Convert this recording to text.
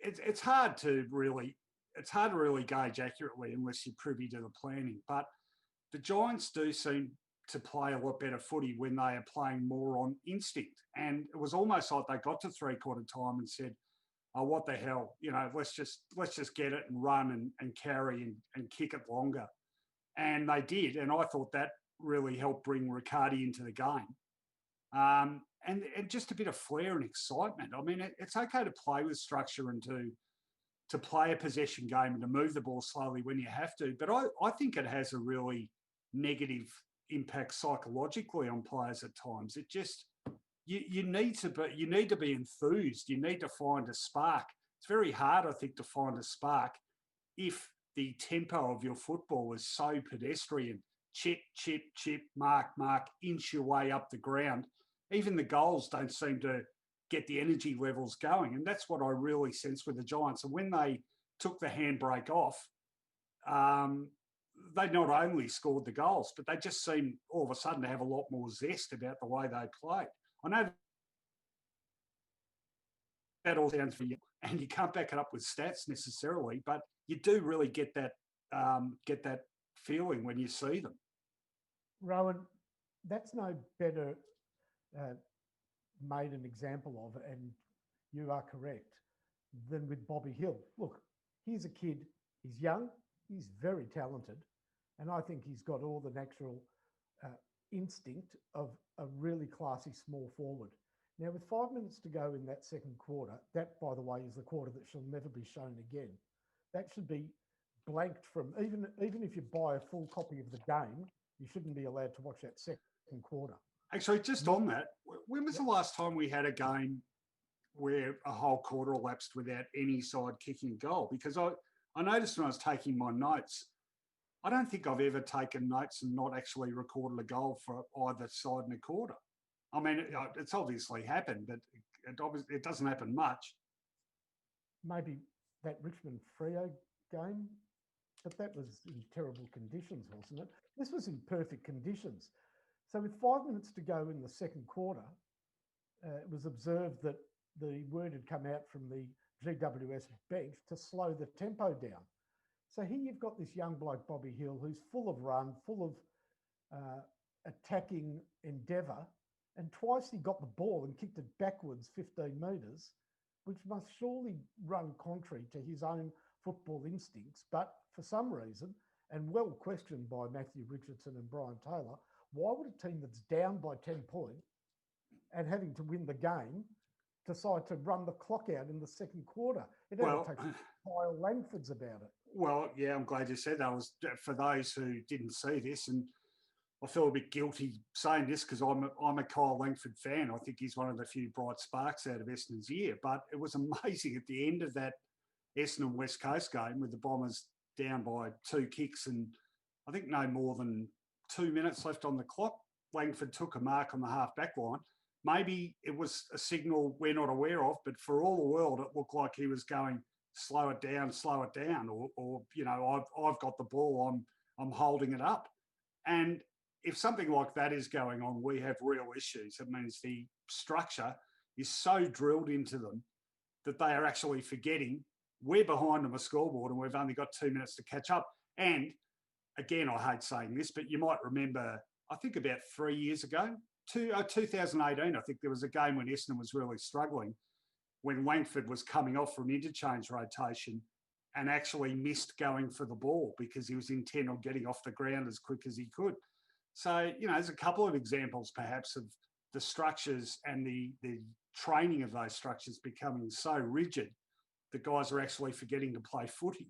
it's hard to really gauge accurately unless you're privy to the planning. But the Giants do seem to play a lot better footy when they are playing more on instinct. And it was almost like they got to three-quarter time and said, oh, what the hell, let's just get it and run and carry and kick it longer. And they did. And I thought that really helped bring Riccardi into the game. And just a bit of flair and excitement. I mean, it's okay to play with structure and to play a possession game and to move the ball slowly when you have to. But I think it has a really negative impact psychologically on players at times. It just you need to be enthused. You need to find a spark. It's very hard, I think, to find a spark if the tempo of your football is so pedestrian. Chip, chip, chip, mark, inch your way up the ground. Even the goals don't seem to get the energy levels going. And that's what I really sense with the Giants. And when they took the handbrake off, they not only scored the goals, but they just seemed all of a sudden to have a lot more zest about the way they played. I know that all sounds for you, and you can't back it up with stats necessarily, but you do really get that feeling when you see them. Rowan, that's no better made an example of, and you are correct, than with Bobby Hill. Look, he's a kid, he's young, he's very talented, and I think he's got all the natural instinct of a really classy small forward. Now, with 5 minutes to go in that second quarter, that, by the way, is the quarter that shall never be shown again. That should be blanked from, even if you buy a full copy of the game, you shouldn't be allowed to watch that second quarter. Actually, just on that, when was the last time we had a game where a whole quarter elapsed without any side kicking a goal? Because I noticed when I was taking my notes, I don't think I've ever taken notes and not actually recorded a goal for either side in a quarter. I mean, it's obviously happened, but it doesn't happen much. Maybe that Richmond-Freo game, but that was in terrible conditions, wasn't it? This was in perfect conditions. So with 5 minutes to go in the second quarter, it was observed that the word had come out from the GWS bench to slow the tempo down. So here you've got this young bloke, Bobby Hill, who's full of run, full of attacking endeavour, and twice he got the ball and kicked it backwards 15 metres, which must surely run contrary to his own football instincts. But for some reason, and well questioned by Matthew Richardson and Brian Taylor, why would a team that's down by 10 points and having to win the game decide to run the clock out in the second quarter? It only takes Kyle Langford's about it. Well, yeah, I'm glad you said that. Was for those who didn't see this, and I feel a bit guilty saying this because I'm a Kyle Langford fan. I think he's one of the few bright sparks out of Essendon's year. But it was amazing at the end of that Essendon West Coast game with the Bombers down by 2 kicks and I think no more than 2 minutes left on the clock. Langford took a mark on the half-back line. Maybe it was a signal we're not aware of, but for all the world, it looked like he was going, slow it down, or I've got the ball, I'm holding it up. And if something like that is going on, we have real issues. It means the structure is so drilled into them that they are actually forgetting we're behind on a scoreboard and we've only got 2 minutes to catch up. And again, I hate saying this, but you might remember, I think about 3 years ago, 2018, I think there was a game when Essendon was really struggling, when Langford was coming off from interchange rotation and actually missed going for the ball because he was intent on getting off the ground as quick as he could. So, there's a couple of examples perhaps of the structures and the training of those structures becoming so rigid that guys are actually forgetting to play footy.